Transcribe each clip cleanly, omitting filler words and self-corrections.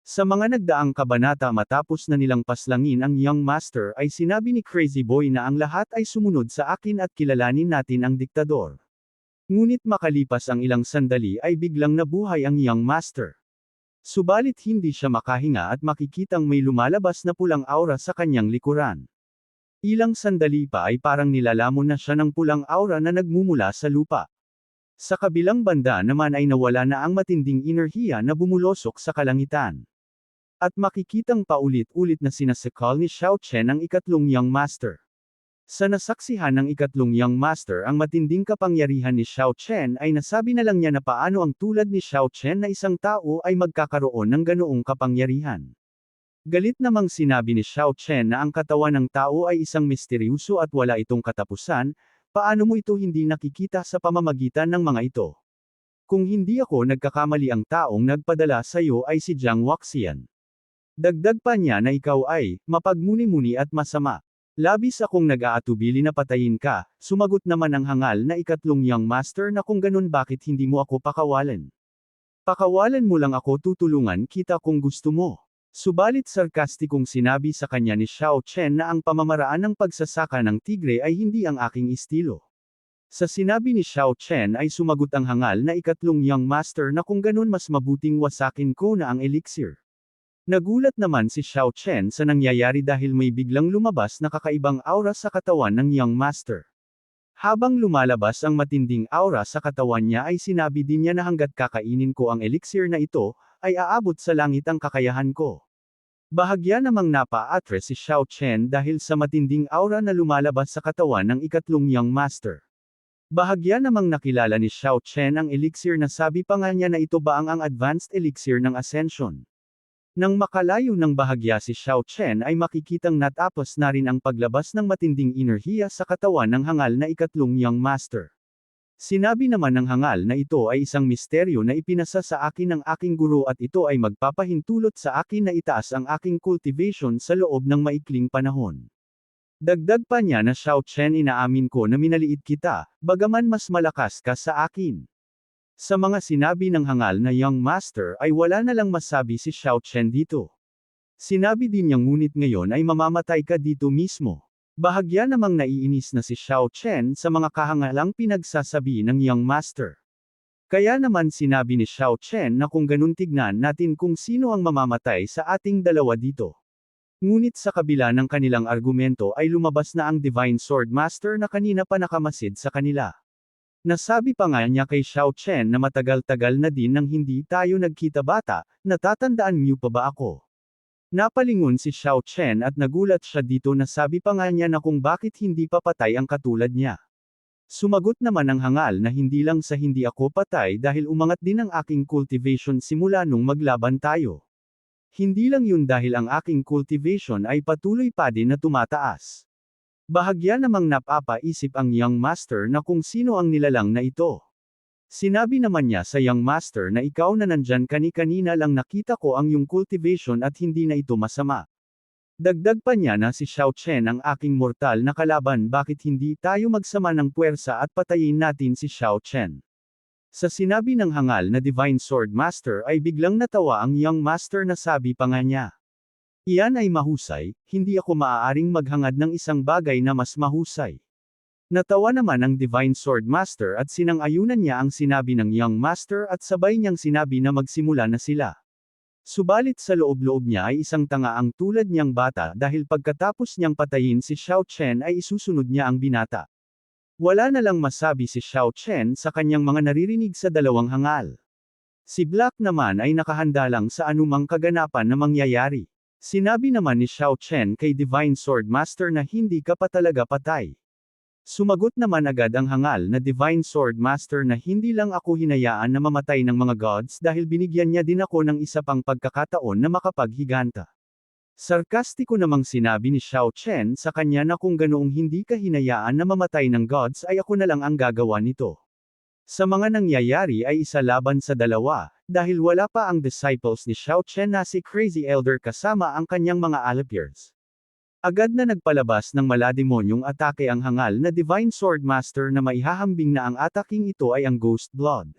Sa mga nagdaang kabanata matapos na nilang paslangin ang Young Master ay sinabi ni Crazy Boy na ang lahat ay sumunod sa akin at kilalanin natin ang diktador. Ngunit makalipas ang ilang sandali ay biglang nabuhay ang Young Master. Subalit hindi siya makahinga at makikitang may lumalabas na pulang aura sa kanyang likuran. Ilang sandali pa ay parang nilalamon na siya ng pulang aura na nagmumula sa lupa. Sa kabilang banda naman ay nawala na ang matinding enerhiya na bumulosok sa kalangitan. At makikitang paulit-ulit na sinasakal ni Xiao Chen ang ikatlong Young Master. Sa nasaksihan ng ikatlong Young Master ang matinding kapangyarihan ni Xiao Chen ay nasabi na lang niya na paano ang tulad ni Xiao Chen na isang tao ay magkakaroon ng ganoong kapangyarihan. Galit namang sinabi ni Xiao Chen na ang katawan ng tao ay isang misteryoso at wala itong katapusan, paano mo ito hindi nakikita sa pamamagitan ng mga ito? Kung hindi ako nagkakamali ang taong nagpadala sa iyo ay si Jiang Waxian. Dagdag pa niya na ikaw ay, mapagmuni-muni at masama. Labis akong nag-aatubili na patayin ka, sumagot naman ang hangal na ikatlong Young Master na kung ganun bakit hindi mo ako pakawalan. Pakawalan mo lang ako tutulungan kita kung gusto mo. Subalit sarkastikong sinabi sa kanya ni Xiao Chen na ang pamamaraan ng pagsasaka ng tigre ay hindi ang aking estilo. Sa sinabi ni Xiao Chen ay sumagot ang hangal na ikatlong Young Master na kung ganun mas mabuting wasakin ko na ang elixir. Nagulat naman si Xiao Chen sa nangyayari dahil may biglang lumabas na kakaibang aura sa katawan ng Young Master. Habang lumalabas ang matinding aura sa katawan niya ay sinabi din niya na hanggat kakainin ko ang elixir na ito, ay aabot sa langit ang kakayahan ko. Bahagya namang napa-atres si Xiao Chen dahil sa matinding aura na lumalabas sa katawan ng ikatlong Young Master. Bahagya namang nakilala ni Xiao Chen ang elixir na sabi pa nga niya na ito ba ang advanced elixir ng Ascension. Nang makalayo ng bahagya si Xiao Chen ay makikitang natapos na rin ang paglabas ng matinding enerhiya sa katawan ng hangal na ikatlong Young Master. Sinabi naman ng hangal na ito ay isang misteryo na ipinasa sa akin ng aking guro at ito ay magpapahintulot sa akin na itaas ang aking cultivation sa loob ng maikling panahon. Dagdag pa niya na Xiao Chen inaamin ko na minaliit kita, bagaman mas malakas ka sa akin. Sa mga sinabi ng hangal na Young Master ay wala na lang masabi si Xiao Chen dito. Sinabi din niya ngunit ngayon ay mamamatay ka dito mismo. Bahagya namang naiinis na si Xiao Chen sa mga kahangalang pinagsasabi ng Young Master. Kaya naman sinabi ni Xiao Chen na kung ganun tignan natin kung sino ang mamamatay sa ating dalawa dito. Ngunit sa kabila ng kanilang argumento ay lumabas na ang Divine Sword Master na kanina pa nakamasid sa kanila. Nasabi pa nga niya kay Xiao Chen na matagal-tagal na din nang hindi tayo nagkita bata, natatandaan niyo pa ba ako? Napalingon si Xiao Chen at nagulat siya dito na sabi pa nga niya na kung bakit hindi pa patay ang katulad niya. Sumagot naman ang hangal na hindi lang sa hindi ako patay dahil umangat din ang aking cultivation simula nung maglaban tayo. Hindi lang yun dahil ang aking cultivation ay patuloy pa din na tumataas. Bahagya namang napapaisip ang Young Master na kung sino ang nilalang na ito. Sinabi naman niya sa Young Master na ikaw na nandyan kani-kanina lang nakita ko ang iyong cultivation at hindi na ito masama. Dagdag pa niya na si Xiao Chen ang aking mortal na kalaban bakit hindi tayo magsama ng puwersa at patayin natin si Xiao Chen. Sa sinabi ng hangal na Divine Sword Master ay biglang natawa ang Young Master na sabi pa nga niya. Iyan ay mahusay, hindi ako maaaring maghangad ng isang bagay na mas mahusay. Natawa naman ang Divine Sword Master at sinang-ayunan niya ang sinabi ng Young Master at sabay niyang sinabi na magsimula na sila. Subalit sa loob-loob niya ay isang tanga ang tulad niyang bata dahil pagkatapos niyang patayin si Xiao Chen ay isusunod niya ang binata. Wala na lang masabi si Xiao Chen sa kanyang mga naririnig sa dalawang hangal. Si Black naman ay nakahanda lang sa anumang kaganapan na mangyayari. Sinabi naman ni Xiao Chen kay Divine Sword Master na hindi ka pa talaga patay. Sumagot naman agad ang hangal na Divine Sword Master na hindi lang ako hinayaan na mamatay ng mga gods dahil binigyan niya din ako ng isa pang pagkakataon na makapaghiganta. Sarkastiko namang sinabi ni Xiao Chen sa kanya na kung ganoong hindi ka hinayaan na mamatay ng gods ay ako na lang ang gagawa nito. Sa mga nangyayari ay isa laban sa dalawa, dahil wala pa ang disciples ni Xiao Chen na si Crazy Elder kasama ang kanyang mga alapers. Agad na nagpalabas ng malademonyong atake ang hangal na Divine Sword Master na maihahambing na ang ataking ito ay ang Ghost Blood.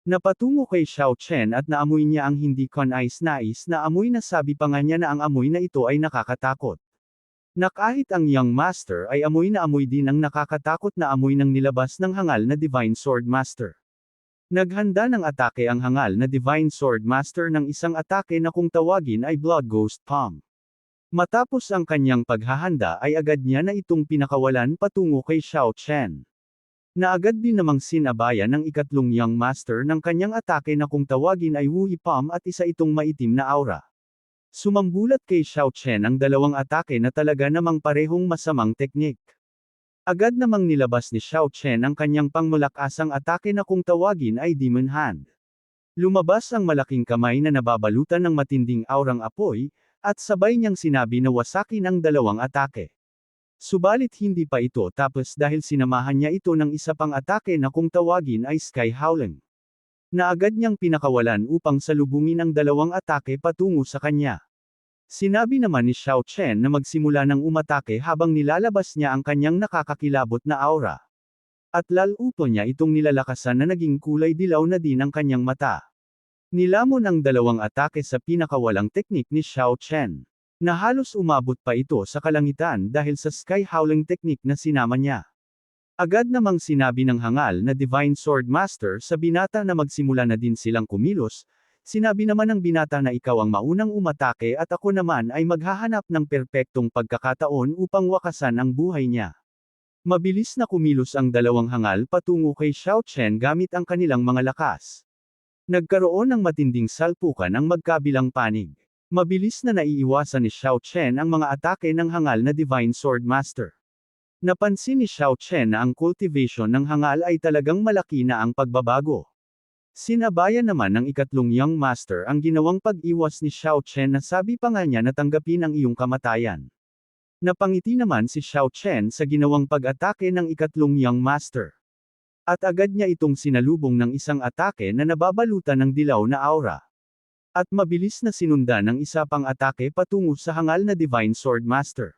Napatungo kay Xiao Chen at naamoy niya ang hindi kanais-nais na amoy na sabi pa nga niya na ang amoy na ito ay nakakatakot. Na kahit ang Young Master ay amoy na amoy din ang nakakatakot na amoy ng nilabas ng hangal na Divine Sword Master. Naghanda ng atake ang hangal na Divine Sword Master ng isang atake na kung tawagin ay Blood Ghost Palm. Matapos ang kanyang paghahanda ay agad niya na itong pinakawalan patungo kay Xiao Chen. Na agad din namang sinabayan ng ikatlong Young Master ng kanyang atake na kung tawagin ay Wuhi Palm at isa itong maitim na aura. Sumambulat kay Xiao Chen ang dalawang atake na talaga namang parehong masamang teknik. Agad namang nilabas ni Xiao Chen ang kanyang pangmalakasang atake na kung tawagin ay Demon Hand. Lumabas ang malaking kamay na nababalutan ng matinding aurang apoy, at sabay niyang sinabi na wasakin ang dalawang atake. Subalit hindi pa ito tapos dahil sinamahan niya ito ng isa pang atake na kung tawagin ay Sky Howling. Na agad niyang pinakawalan upang salubungin ang dalawang atake patungo sa kanya. Sinabi naman ni Xiao Chen na magsimula ng umatake habang nilalabas niya ang kanyang nakakakilabot na aura. At lalupo niya itong nilalakasan na naging kulay dilaw na din ang kanyang mata. Nilamon ang dalawang atake sa pinakawalang teknik ni Xiao Chen. Na halos umabot pa ito sa kalangitan dahil sa Sky Howling technique na sinama niya. Agad namang sinabi ng hangal na Divine Sword Master sa binata na magsimula na din silang kumilos, sinabi naman ng binata na ikaw ang maunang umatake at ako naman ay maghahanap ng perpektong pagkakataon upang wakasan ang buhay niya. Mabilis na kumilos ang dalawang hangal patungo kay Xiao Chen gamit ang kanilang mga lakas. Nagkaroon ng matinding salpukan ang magkabilang panig. Mabilis na naiiwasan ni Xiao Chen ang mga atake ng hangal na Divine Sword Master. Napansin ni Xiao Chen na ang cultivation ng hangal ay talagang malaki na ang pagbabago. Sinabayan naman ng ikatlong Young Master ang ginawang pag-iwas ni Xiao Chen na sabi pa nga niya na tanggapin ang iyong kamatayan. Napangiti naman si Xiao Chen sa ginawang pag-atake ng ikatlong Young Master. At agad niya itong sinalubong ng isang atake na nababalutan ng dilaw na aura. At mabilis na sinundan ng isa pang atake patungo sa hangal na Divine Sword Master.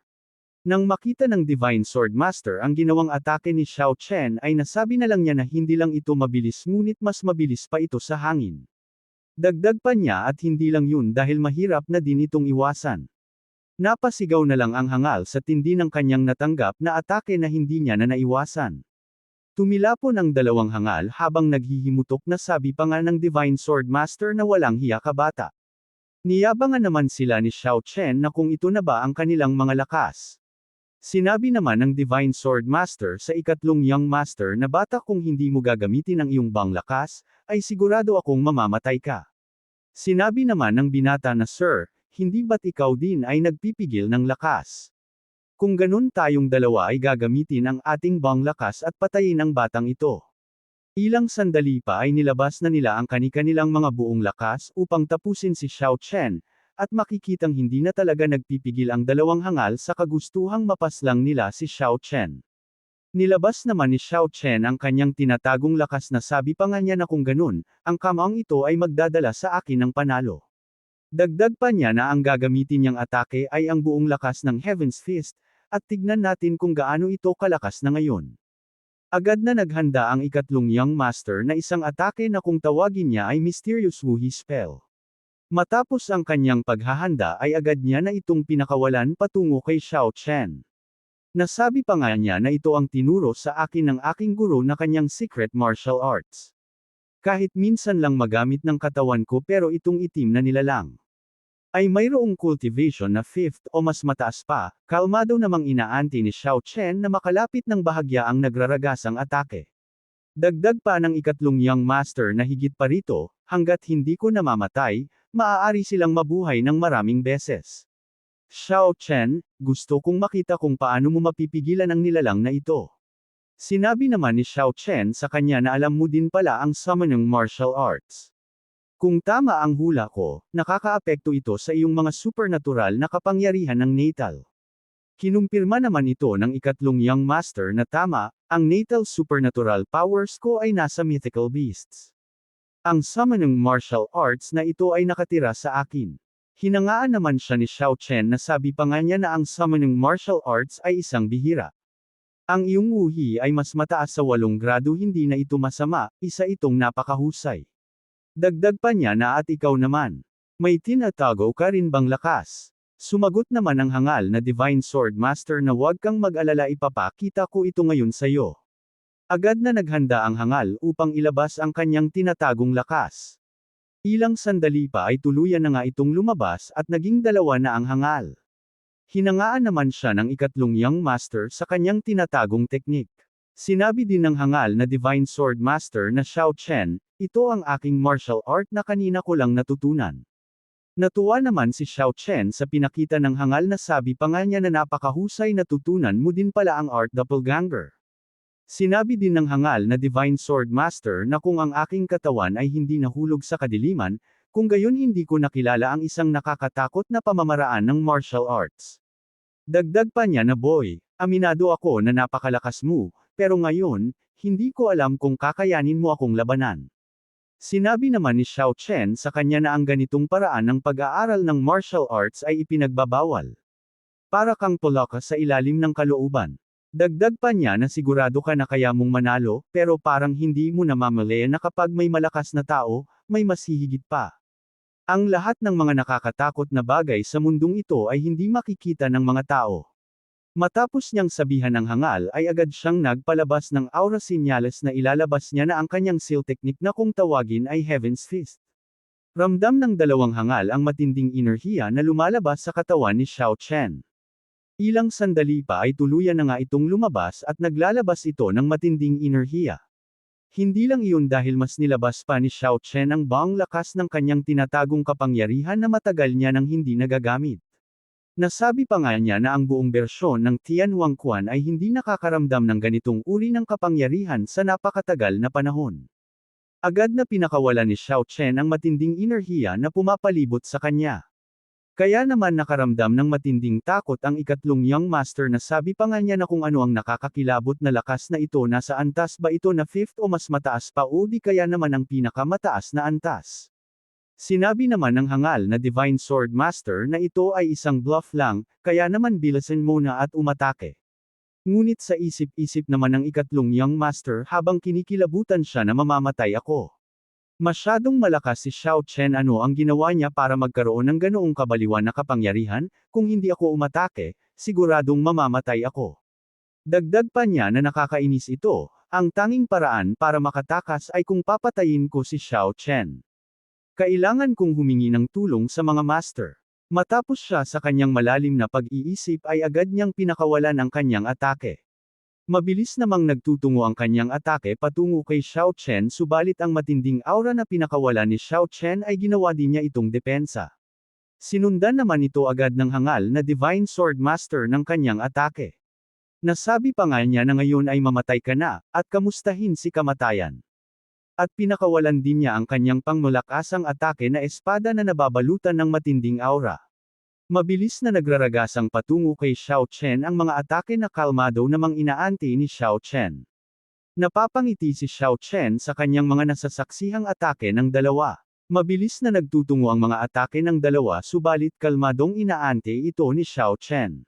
Nang makita ng Divine Sword Master ang ginawang atake ni Xiao Chen ay nasabi na lang niya na hindi lang ito mabilis ngunit mas mabilis pa ito sa hangin. Dagdag pa niya at hindi lang yun dahil mahirap na din itong iwasan. Napasigaw na lang ang hangal sa tindi ng kanyang natanggap na atake na hindi niya na naiwasan. Tumilapon ang dalawang hangal habang naghihimutok na sabi pa nga ng Divine Sword Master na walang hiya ka bata. Niyabangan naman sila ni Xiao Chen na kung ito na ba ang kanilang mga lakas. Sinabi naman ng Divine Sword Master sa ikatlong Young Master na bata kung hindi mo gagamitin ang iyong bang lakas, ay sigurado akong mamamatay ka. Sinabi naman ng binata na Sir, hindi ba't ikaw din ay nagpipigil ng lakas? Kung ganun tayong dalawa ay gagamitin ang ating bang lakas at patayin ang batang ito. Ilang sandali pa ay nilabas na nila ang kani-kanilang mga buong lakas upang tapusin si Xiao Chen, at makikitang hindi na talaga nagpipigil ang dalawang hangal sa kagustuhang mapaslang nila si Xiao Chen. Nilabas naman ni Xiao Chen ang kanyang tinatagong lakas na sabi pa nga niya na kung ganun, ang kamang ito ay magdadala sa akin ng panalo. Dagdag pa niya na ang gagamitin niyang atake ay ang buong lakas ng Heaven's Fist, at tignan natin kung gaano ito kalakas na ngayon. Agad na naghanda ang ikatlong Young Master na isang atake na kung tawagin niya ay Mysterious Wuhi Spell. Matapos ang kanyang paghahanda ay agad niya na itong pinakawalan patungo kay Xiao Chen. Nasabi pa nga niya na ito ang tinuro sa akin ng aking guro na kanyang secret martial arts. Kahit minsan lang magamit ng katawan ko pero itong itim na nilalang ay mayroong cultivation na 5th o mas mataas pa, kalmado namang inaanti ni Xiao Chen na makalapit ng bahagya ang nagraragasang atake. Dagdag pa ng ikatlong Young Master na higit pa rito, hanggat hindi ko namamatay, maaari silang mabuhay ng maraming beses. Xiao Chen, gusto kong makita kung paano mo mapipigilan ang nilalang na ito. Sinabi naman ni Xiao Chen sa kanya na alam mo din pala ang summoning martial arts. Kung tama ang hula ko, nakakaapekto ito sa iyong mga supernatural na kapangyarihan ng natal. Kinumpirma naman ito ng ikatlong Young Master na tama, ang natal supernatural powers ko ay nasa mythical beasts. Ang summoning martial arts na ito ay nakatira sa akin. Hinangaan naman siya ni Xiao Chen na sabi pa nga niya na ang summoning martial arts ay isang bihira. Ang iyong wuhi ay mas mataas sa 8 grado, hindi na ito masama, isa itong napakahusay. Dagdag pa niya na at ikaw naman. May tinatago ka rin bang lakas? Sumagot naman ang hangal na Divine Sword Master na huwag kang mag-alala, ipapakita ko ito ngayon sa'yo. Agad na naghanda ang hangal upang ilabas ang kanyang tinatagong lakas. Ilang sandali pa ay tuluyan na nga itong lumabas at naging dalawa na ang hangal. Hinangaan naman siya ng ikatlong Young Master sa kanyang tinatagong teknik. Sinabi din ng hangal na Divine Sword Master na Xiao Chen, ito ang aking martial art na kanina ko lang natutunan. Natuwa naman si Xiao Chen sa pinakita ng hangal na sabi pa nga niya na napakahusay, natutunan mo din pala ang art doppelganger. Sinabi din ng hangal na Divine Sword Master na kung ang aking katawan ay hindi nahulog sa kadiliman, kung gayon hindi ko nakilala ang isang nakakatakot na pamamaraan ng martial arts. Dagdag pa niya na boy, aminado ako na napakalakas mo, pero ngayon, hindi ko alam kung kakayanin mo akong labanan. Sinabi naman ni Xiao Chen sa kanya na ang ganitong paraan ng pag-aaral ng martial arts ay ipinagbabawal. Para kang pulaka sa ilalim ng kalooban. Dagdag pa niya na sigurado ka na kaya mong manalo, pero parang hindi mo namamalaya na kapag may malakas na tao, may mas hihigit pa. Ang lahat ng mga nakakatakot na bagay sa mundong ito ay hindi makikita ng mga tao. Matapos niyang sabihan ng hangal ay agad siyang nagpalabas ng aura senyales na ilalabas niya na ang kanyang seal technique na kung tawagin ay Heaven's Fist. Ramdam ng dalawang hangal ang matinding enerhiya na lumalabas sa katawan ni Xiao Chen. Ilang sandali pa ay tuluyan na nga itong lumabas at naglalabas ito ng matinding enerhiya. Hindi lang iyon dahil mas nilabas pa ni Xiao Chen ang buong lakas ng kanyang tinatagong kapangyarihan na matagal niya nang hindi nagagamit. Nasabi pa nga niya na ang buong bersyon ng Tian Huangquan ay hindi nakakaramdam ng ganitong uri ng kapangyarihan sa napakatagal na panahon. Agad na pinakawalan ni Xiao Chen ang matinding enerhiya na pumapalibot sa kanya. Kaya naman nakaramdam ng matinding takot ang ikatlong Young Master na sabi pa nga niya na kung ano ang nakakakilabot na lakas na ito, nasa antas ba ito na 5th o mas mataas pa o di kaya naman ang pinakamataas na antas. Sinabi naman ng hangal na Divine Sword Master na ito ay isang bluff lang, kaya naman bilisan muna at umatake. Ngunit sa isip-isip naman ng ikatlong Young Master habang kinikilabutan siya na mamamatay ako. Masyadong malakas si Xiao Chen, ano ang ginawa niya para magkaroon ng ganoong kabaliwan na kapangyarihan, kung hindi ako umatake, siguradong mamamatay ako. Dagdag pa niya na nakakainis ito, ang tanging paraan para makatakas ay kung papatayin ko si Xiao Chen. Kailangan kong humingi ng tulong sa mga master. Matapos siya sa kanyang malalim na pag-iisip ay agad niyang pinakawalan ang kanyang atake. Mabilis namang nagtutungo ang kanyang atake patungo kay Xiao Chen, subalit ang matinding aura na pinakawalan ni Xiao Chen ay ginawa din niya itong depensa. Sinundan naman ito agad ng hangal na Divine Sword Master ng kanyang atake. Nasabi pa nga niya na ngayon ay mamatay ka na, at kamustahin si kamatayan. At pinakawalan din niya ang kanyang pangmalakasang atake na espada na nababalutan ng matinding aura. Mabilis na nagraragasang patungo kay Xiao Chen ang mga atake na kalmado namang inaanti ni Xiao Chen. Napapangiti si Xiao Chen sa kanyang mga nasasaksihang atake ng dalawa. Mabilis na nagtutungo ang mga atake ng dalawa, subalit kalmadong inaanti ito ni Xiao Chen.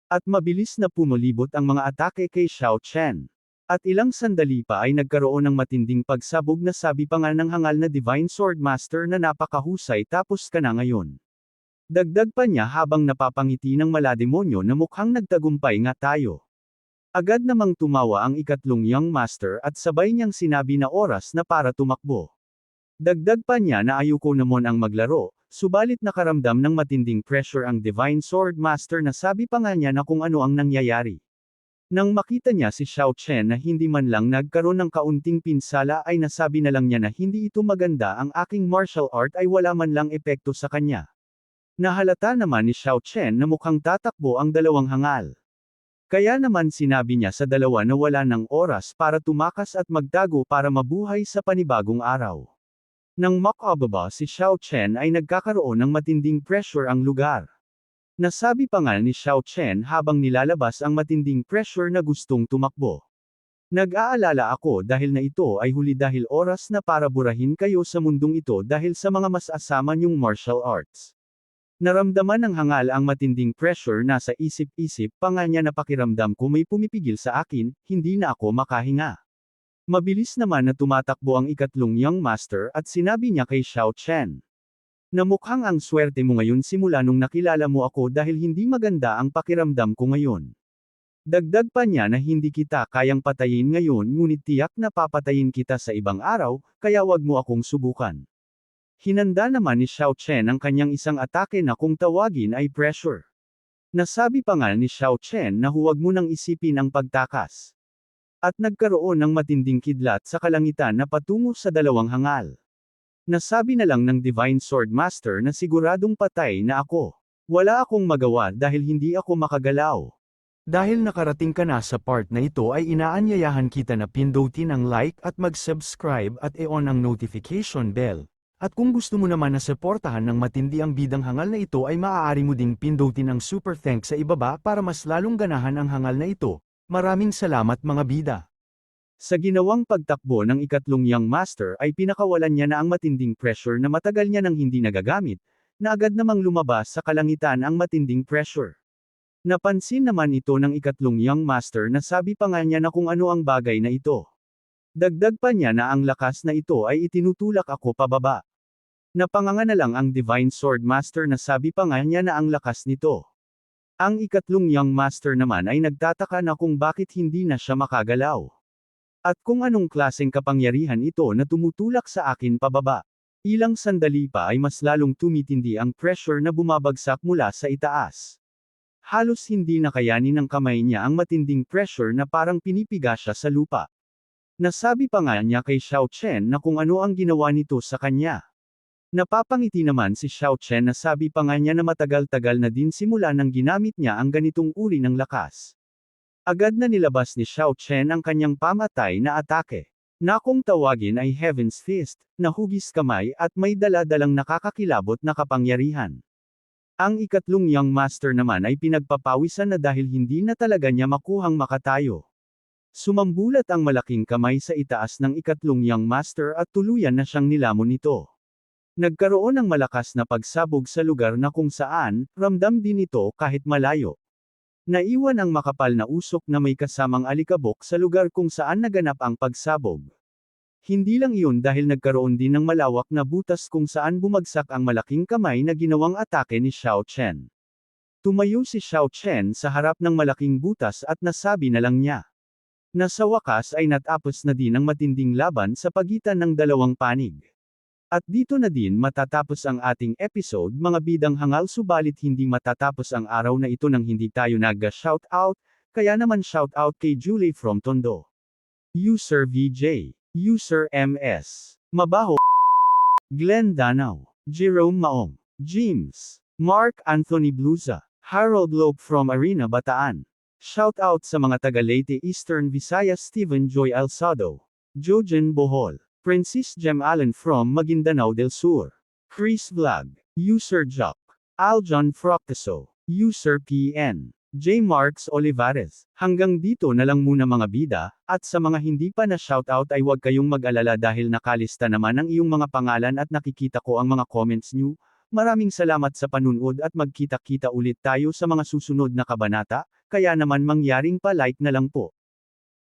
At mabilis na pumulibot ang mga atake kay Xiao Chen. At ilang sandali pa ay nagkaroon ng matinding pagsabog na sabi pa nga ng hangal na Divine Sword Master na napakahusay, tapos ka na ngayon. Dagdag pa niya habang napapangiti ng malademonyo na mukhang nagtagumpay nga tayo. Agad namang tumawa ang ikatlong Young Master at sabay niyang sinabi na oras na para tumakbo. Dagdag pa niya na ayoko naman ang maglaro, subalit nakaramdam ng matinding pressure ang Divine Sword Master na sabi pa nga niya na kung ano ang nangyayari. Nang makita niya si Xiao Chen na hindi man lang nagkaroon ng kaunting pinsala ay nasabi na lang niya na hindi ito maganda, ang aking martial art ay wala man lang epekto sa kanya. Nahalata naman ni Xiao Chen na mukhang tatakbo ang dalawang hangal. Kaya naman sinabi niya sa dalawa na wala ng oras para tumakas at magtago para mabuhay sa panibagong araw. Nang makababa si Xiao Chen ay nagkakaroon ng matinding pressure ang lugar. Nasabi pa nga ni Xiao Chen habang nilalabas ang matinding pressure na gustong tumakbo. Nag-aalala ako dahil na ito ay huli, dahil oras na para burahin kayo sa mundong ito dahil sa mga mas asama niyong martial arts. Naramdaman ng hangal ang matinding pressure na sa isip-isip pa nga niya na pakiramdam ko may pumipigil sa akin, hindi na ako makahinga. Mabilis naman na tumatakbo ang ikatlong young master at sinabi niya kay Xiao Chen. Na mukhang ang swerte mo ngayon simula nung nakilala mo ako dahil hindi maganda ang pakiramdam ko ngayon. Dagdag pa niya na hindi kita kayang patayin ngayon ngunit tiyak na papatayin kita sa ibang araw, kaya wag mo akong subukan. Hinanda naman ni Xiao Chen ang kanyang isang atake na kung tawagin ay pressure. Nasabi pa nga ni Xiao Chen na huwag mo nang isipin ang pagtakas. At nagkaroon ng matinding kidlat sa kalangitan na patungo sa dalawang hangal. Nasabi na lang ng Divine Sword Master na siguradong patay na ako. Wala akong magawa dahil hindi ako makagalaw. Dahil nakarating ka na sa part na ito ay inaanyayahan kita na pindutin ang like at mag-subscribe at i-on ang notification bell. At kung gusto mo naman na suportahan ng matindi ang bidang hangal na ito ay maaari mo ding pindutin ang super thanks sa ibaba para mas lalong ganahan ang hangal na ito. Maraming salamat mga bida. Sa ginawang pagtakbo ng ikatlong young master ay pinakawalan niya na ang matinding pressure na matagal niya nang hindi nagagamit, na agad namang lumabas sa kalangitan ang matinding pressure. Napansin naman ito ng ikatlong young master na sabi pa nga niya na kung ano ang bagay na ito. Dagdag pa niya na ang lakas na ito ay itinutulak ako pababa. Napanganga na lang ang Divine Sword Master na sabi pa nga niya na ang lakas nito. Ang ikatlong young master naman ay nagtataka na kung bakit hindi na siya makagalaw. At kung anong klaseng kapangyarihan ito na tumutulak sa akin pababa. Ilang sandali pa ay mas lalong tumitindi ang pressure na bumabagsak mula sa itaas. Halos hindi na kayanin ng kamay niya ang matinding pressure na parang pinipiga siya sa lupa. Nasabi pa nga niya kay Xiao Chen na kung ano ang ginawa nito sa kanya. Napapangiti naman si Xiao Chen na sabi pa nga niya na matagal-tagal na din simula nang ginamit niya ang ganitong uri ng lakas. Agad na nilabas ni Xiao Chen ang kanyang pamatay na atake. Na kung tawagin ay Heaven's Fist, na hugis kamay at may dala-dalang nakakakilabot na kapangyarihan. Ang ikatlong young master naman ay pinagpapawisan na dahil hindi na talaga niya makuhang makatayo. Sumambulat ang malaking kamay sa itaas ng ikatlong young master at tuluyan na siyang nilamon nito. Nagkaroon ng malakas na pagsabog sa lugar na kung saan, ramdam din ito kahit malayo. Naiwan ang makapal na usok na may kasamang alikabok sa lugar kung saan naganap ang pagsabog. Hindi lang iyon dahil nagkaroon din ng malawak na butas kung saan bumagsak ang malaking kamay na ginawang atake ni Xiao Chen. Tumayo si Xiao Chen sa harap ng malaking butas at nasabi na lang niya. Na sa wakas ay natapos na din ang matinding laban sa pagitan ng dalawang panig. At dito na din matatapos ang ating episode mga bidang hangal subalit hindi matatapos ang araw na ito nang hindi tayo nag-shoutout, kaya naman shoutout kay Julie from Tondo. User VJ, User MS, Mabaho, Glenn Danao, Jerome Maong, James, Mark Anthony Bluza, Harold Loeb from Arena Bataan. Shoutout sa mga taga Leyte Eastern Visayas Stephen Joy Alsado, Jojen Bohol. Francis Jem Allen from Maguindanao del Sur. Chris Vlog. User Jock. Aljon Froctaso. User PN. J. Marks Olivares. Hanggang dito na lang muna mga bida, at sa mga hindi pa na shoutout ay huwag kayong mag-alala dahil nakalista naman ang iyong mga pangalan at nakikita ko ang mga comments nyo. Maraming salamat sa panunood at magkita-kita ulit tayo sa mga susunod na kabanata, kaya naman mangyaring pa-like na lang po.